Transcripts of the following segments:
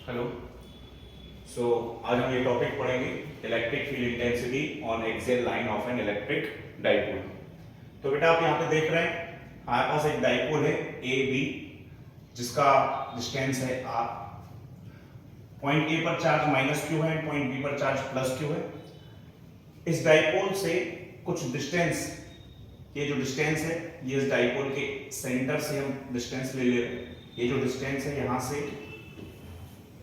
Hello. आज हम ये टॉपिक पढ़ेंगे electric field intensity on axial line of an electric dipole. तो बेटा आप यहाँ पे देख रहे हैं हमारे पास एक डाइपोल है ए बी जिसका डिस्टेंस है आर। पॉइंट ए पर चार्ज माइनस क्यू है, पॉइंट बी पर चार्ज प्लस क्यू है। इस डाइपोल से कुछ डिस्टेंस, ये जो डिस्टेंस है ये इस डाइपोल के सेंटर से हम डिस्टेंस ले रहे हैं। ये जो डिस्टेंस है यहाँ से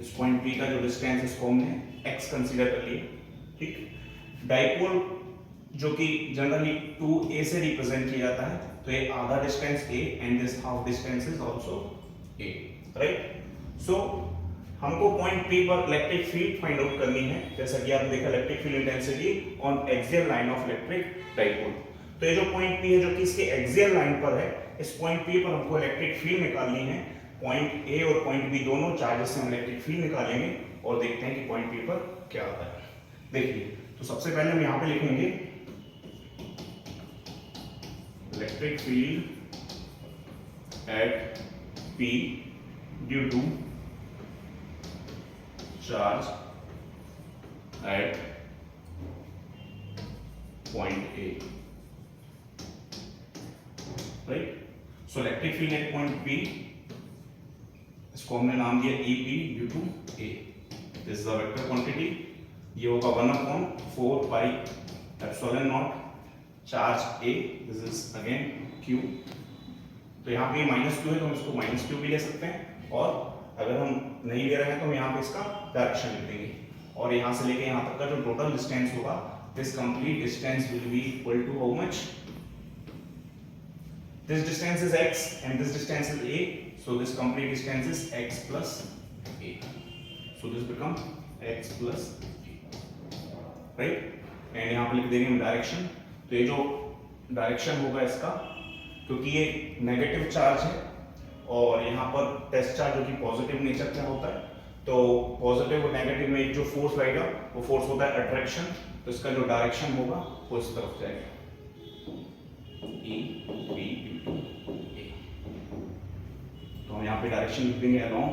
इस पॉइंट P का जो डिस्टेंस इसको हमने x कंसीडर कर लिया। ठीक, डाइपोल जो कि जनरली 2a से रिप्रेजेंट किया जाता है, तो ये आधा distance a and this half distance is also a, right. So हमको पॉइंट P पर इलेक्ट्रिक फील्ड फाइंड आउट करनी है, जैसा कि आपने देखा electric field intensity on axial line of electric dipole. तो ये जो पॉइंट P है जो कि इसके एक्सियल लाइन पर है, इस पॉइंट P पर हमको इलेक्ट्रिक फील्ड निकालनी है। पॉइंट ए और पॉइंट बी दोनों चार्जेस से हम इलेक्ट्रिक फील्ड निकालेंगे और देखते हैं कि पॉइंट पी पर क्या आता है। देखिए, तो सबसे पहले हम यहां पे लिखेंगे electric field at P due to charge at point A, right. So electric field at point P, इसको हमने नाम दिया EP due to A। This is a vector quantity. ये होगा 1/4 pi epsilon naught charge A, this is again Q। तो यहाँ पे minus Q है तो हम इसको माइनस क्यू भी ले सकते हैं, और अगर हम नहीं ले रहे हैं तो हम यहाँ पे इसका डायरेक्शन लिख देंगे। और यहाँ से लेके यहाँ तक का जो टोटल डिस्टेंस होगा, this complete distance will be equal to how much? This distance is x and this distance is a, so this complete distance is x plus a. So this becomes x plus a, right? And यहाँ पे लिख देंगे हम direction. तो ये जो direction होगा इसका, क्योंकि ये नेगेटिव चार्ज है और यहाँ पर टेस्ट चार्ज जो कि पॉजिटिव नेचर का होता है, तो पॉजिटिव और नेगेटिव में जो फोर्स लगेगा वो फोर्स होता है अट्रैक्शन। तो इसका जो डायरेक्शन होगा वो इस तरफ जाएगा, E B टू A। तो हम यहाँ पे डायरेक्शन लिख देंगे अलोंग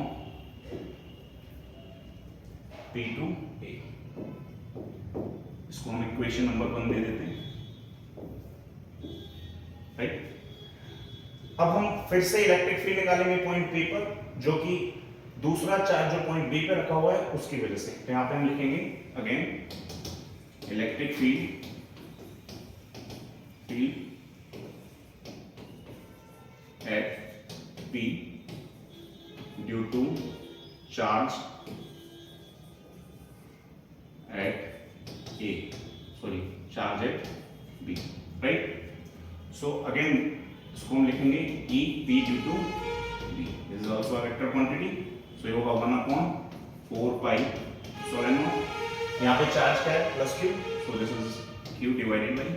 P टू A। इसको हम इक्वेशन नंबर 1 दे देते हैं, राइट। अब हम फिर से इलेक्ट्रिक फील्ड निकालेंगे पॉइंट P पर, जो कि दूसरा चार्ज जो पॉइंट B पे रखा हुआ है उसकी वजह से। तो यहाँ पे हम लिखेंगे again electric field at P due to charge at A, sorry, charge at B, right? So again इसको हम लिखेंगे E P due to B. This is also a vector quantity. So ये होगा 1/4 पाई एप्सिलॉन नॉट। यहाँ पे charge क्या है? Plus Q. So this is Q divided by,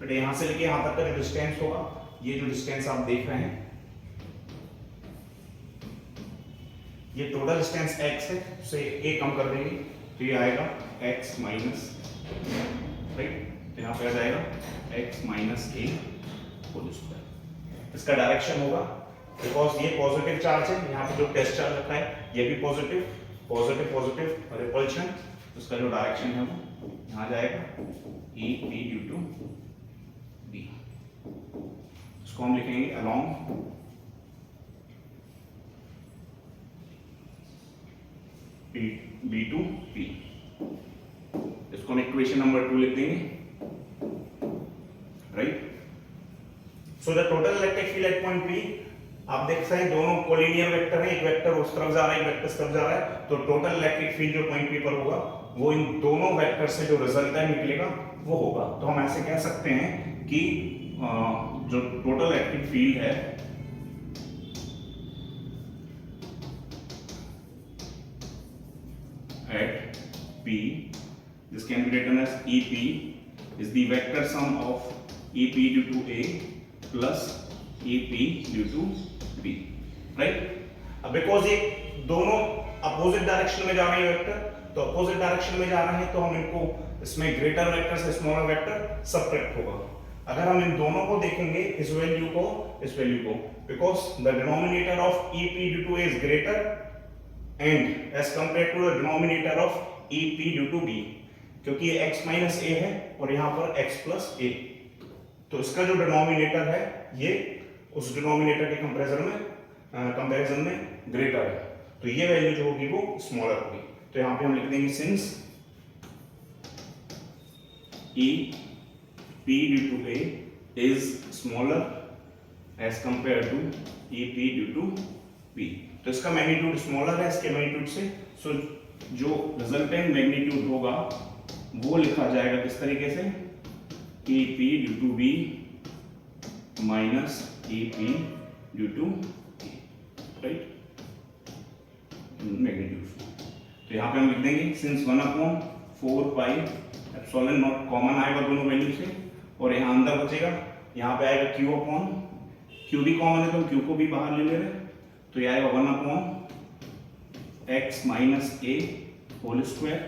but यहाँ से लेके यहाँ तक का जो डिस्टेंस होगा, ये जो डिस्टेंस आप देख रहे हैं, ये टोटल डिस्टेंस x है, उसे a कम कर देंगे तो ये आएगा x माइनस, राइट। तो यहाँ पे आ जाएगा x minus a whole square. इसका डायरेक्शन होगा, बिकॉज ये पॉजिटिव चार्ज है, यहाँ पे जो टेस्ट चार्ज रखा है ये भी पॉजिटिव, पॉजिटिव पॉजिटिव रिपल्शन। तो इसका जो डायरेक्शन है वो यहाँ जाएगा E P due to B। इसको हम लिखेंगे अलोंग B टू P। इसको हम इक्वेशन नंबर 2 लिख देंगे, right. So the total electric field at point P, आप देख सकते हैं दोनों कोलिनियर वेक्टर हैं, एक वेक्टर उस तरफ जा रहा है, एक वेक्टर इस तरफ जा रहा है। तो टोटल इलेक्ट्रिक फील्ड जो पॉइंट P पर होगा वो इन दोनों वेक्टर से जो रिजल्ट है निकलेगा वो होगा। तो हम ऐसे कह सकते हैं कि जो टोटल इलेक्ट्रिक फील्ड है at P, this can be written as EP is the vector sum of EP due to A plus EP due to B, right? अब बिकॉज ये दोनों अपोजिट डायरेक्शन में जा रहे हैं वेक्टर, तो अपोजिट डायरेक्शन में जा रहे हैं तो हम इनको इसमें ग्रेटर वेक्टर से स्मॉलर वेक्टर सबट्रैक्ट होगा। अगर हम इन दोनों को देखेंगे, इस वैल्यू को, इस वैल्यू को, because the denominator of EP due to A is greater and as compare to the denominator of E P due to B, क्योंकि ये x माइनस ए है और यहाँ पर x प्लस ए, तो इसका जो डिनोमिनेटर है ये उस डिनोमिनेटर के कंपैरिजन में ग्रेटर है, तो ये वैल्यू जो होगी वो स्मॉलर होगी। तो यहाँ पे हम लिख देंगे since E P due to A is smaller as compare to E P due to P, तो इसका मैग्नीट्यूड स्मॉलर है इसके मैग्नीट्यूड से, सो जो रिजल्टेंट मैग्नीट्यूड होगा वो लिखा जाएगा किस तरीके से, E P due to B minus E P due to P, right, magnitude. तो यहाँ पे हम लिख देंगे since 1/4 pi epsilon naught common आएगा दोनों वैल्यू से, और यहाँ अंदर बचेगा, यहाँ पे आएगा क्यू भी कॉमन है तो हम क्यू को भी बाहर ले रहे हैं, तो ये आएगा 1/x minus a whole square.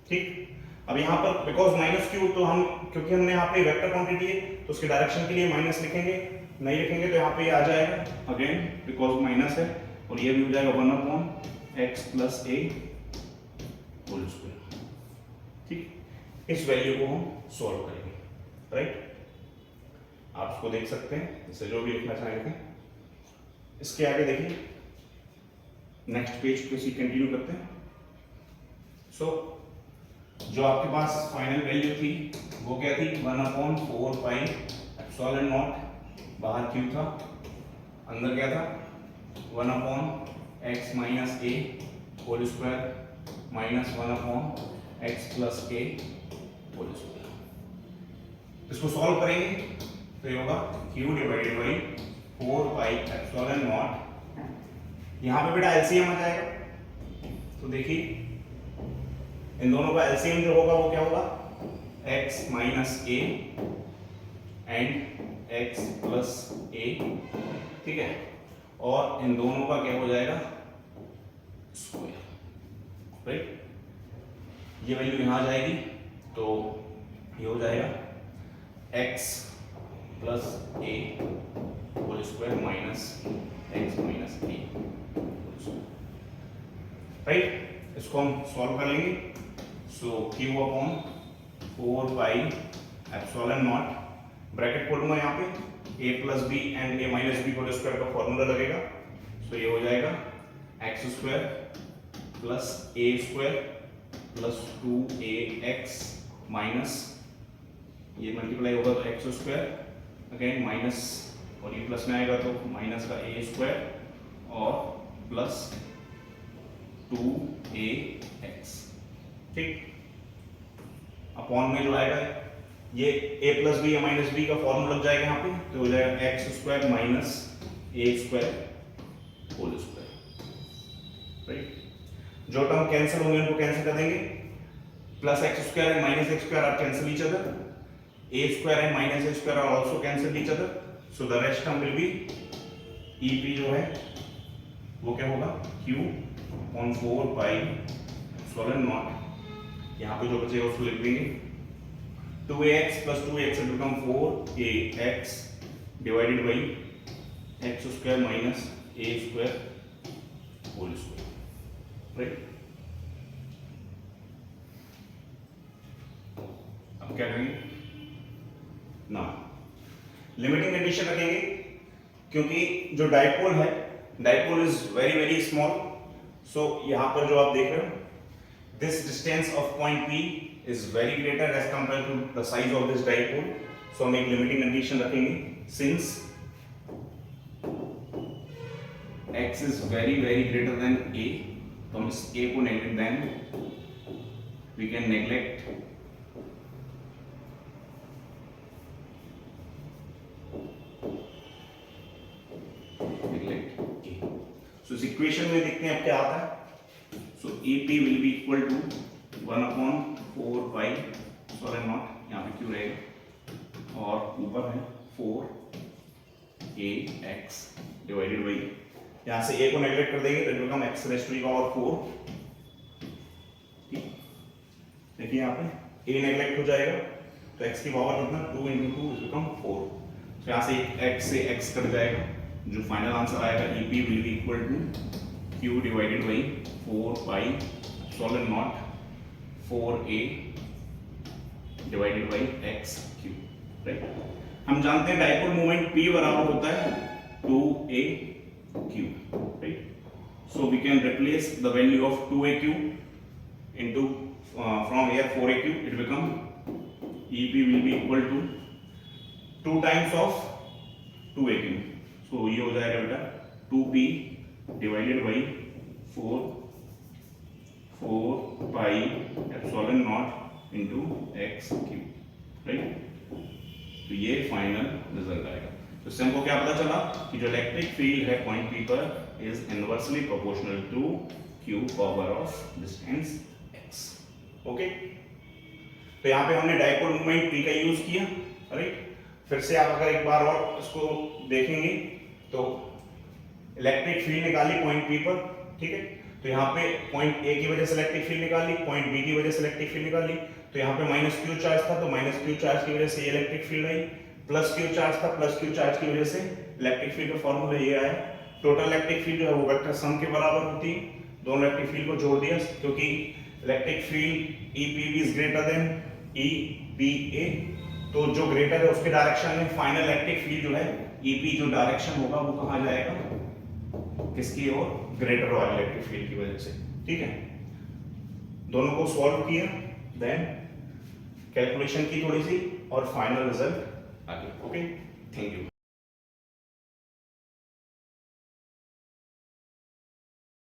ठीक, अब यहाँ पर बिकॉज माइनस क्यू, तो हम क्योंकि हमने यहाँ पे वेक्टर क्वांटिटी है तो उसके डायरेक्शन के लिए माइनस लिखेंगे, नहीं लिखेंगे तो यहाँ पे आ जाएगा अगेन बिकॉज माइनस है, और ये भी हो जाएगा 1/x plus a whole square. ठीक, इस वैल्यू को हम सॉल्व करेंगे, राइट, आप इसको देख सकते हैं, इसे जो भी लिखना चाहेंगे। इसके आगे देखिए नेक्स्ट पेज पे इसी कंटिन्यू करते हैं। सो जो आपके पास फाइनल वैल्यू थी वो क्या थी, 1/4 पाई एप्सिलॉन नॉट, बाहर क्यू था, अंदर क्या था 1/x minus a whole square minus 1/x plus a whole square. इसको सॉल्व करेंगे तो ये होगा q divided by 4 pi epsilon naught, यहाँ पे बेटा एलसीएम आ जाएगा, तो देखिए इन दोनों का एलसीएम जो होगा वो क्या होगा, x minus a and x plus a, ठीक है, और इन दोनों का क्या हो जाएगा स्क्वायर, राइट, ये वैल्यू यहाँ आ जाएगी, तो ये हो जाएगा x plus a whole square minus x minus a, right, इसको हम सॉल्व कर लेंगे। So q/4 pi epsilon naught, bracket खोलूंगा यहाँ पे, a plus b and a minus b whole square का फॉर्मूला लगेगा, सो ये हो जाएगा x square plus a square plus 2ax minus, ये मल्टीप्लाई होगा तो x स्क्वायर अगेन माइनस, और ये प्लस में आएगा तो माइनस का a स्क्वायर और प्लस 2ax, ठीक, अपॉन में जो आएगा ये a प्लस बी या माइनस बी का फॉर्मूला लग जाएगा यहाँ पे, तो हो जाएगा x square minus a square whole square, right, जो टर्म कैंसिल होंगे उनको कैंसिल कर देंगे, plus x square and minus x square are cancel each other, a square and minus a square are also cancelled each other, so the rest term will be EP जो है वो क्या होगा q/4 pi epsilon naught, यहाँ पे जो बचेगा उसको लिख देंगे 2ax plus 2ax will become 4ax divided by x square minus a square whole square, right? अब क्या करेंगे ना, लिमिटिंग कंडीशन रखेंगे, क्योंकि जो डाइपोल है, dipole is very very small, so यहां पर जो आप देख रहे हो, this distance of point P is very greater as compare to the size of this dipole, so हम एक लिमिटिंग कंडीशन रखेंगे, since x is very very greater than a, तो हम इस a को neglect, then we can neglect equation में देखते हैं अब क्या आता है। So EP will be equal to 1/4 pi epsilon naught, यहाँ पे क्यों रहेगा, और ऊपर है 4ax डिवाइडेड बाई, यहाँ से a को नेगलेक्ट कर देंगे तो it become x raise to the power 4, ठीक, देखिए यहाँ पे a नेगलेक्ट हो जाएगा तो x की पावर कितना 2 × 2 इज बिकम 4, तो यहाँ से x से x कट जाएगा, जो फाइनल आंसर आएगा EP will be equal to Q divided by 4 pi epsilon naught 4a divided by X Q, right. हम जानते हैं डाइपोल मोमेंट P बराबर होता है 2aq, राइट। So we can replace the value of 2aq into from here 4aq, it become EP will be equal to 2 times of 2aq, so ये हो जाएगा बेटा 2p divided by 4 pi epsilon not into x Q, right. तो ये final result आएगा। तो इससे हमको क्या पता चला कि जो इलेक्ट्रिक फील्ड है पॉइंट P पर is inversely proportional to q power of distance x, okay. तो यहाँ पे हमने डाइपोल मोमेंट P का यूज किया, राइट। फिर से आप अगर एक बार और इसको देखेंगे तो इलेक्ट्रिक फील्ड निकाली पॉइंट P पर, ठीक है। तो यहाँ पे पॉइंट A की वजह से इलेक्ट्रिक फील्ड निकाली, पॉइंट B की वजह से इलेक्ट्रिक फील्ड निकाली। तो यहाँ पे माइनस क्यू चार्ज था, तो माइनस क्यू चार्ज की वजह से ये electric field I. Plus Q charge था, प्लस क्यू चार्ज की वजह से इलेक्ट्रिक फील्ड का फॉर्मूला ये आया। टोटल इलेक्ट्रिक फील्ड जो है वो वेक्टर सम के बराबर होती है। दोनों इलेक्ट्रिक फील्ड को जोड़ दिया, क्योंकि electric field EPB is greater than EPA, तो जो ग्रेटर है उसके डायरेक्शन में फाइनल इलेक्ट्रिक फील्ड जो है EP जो डायरेक्शन होगा वो कहाँ जाएगा, किसकी ओर, ग्रेटर वाले इलेक्ट्रिक फील्ड की वजह से, ठीक है। दोनों को सॉल्व किया, देन कैलकुलेशन की थोड़ी सी, और फाइनल रिजल्ट आ गया, ओके। Thank you.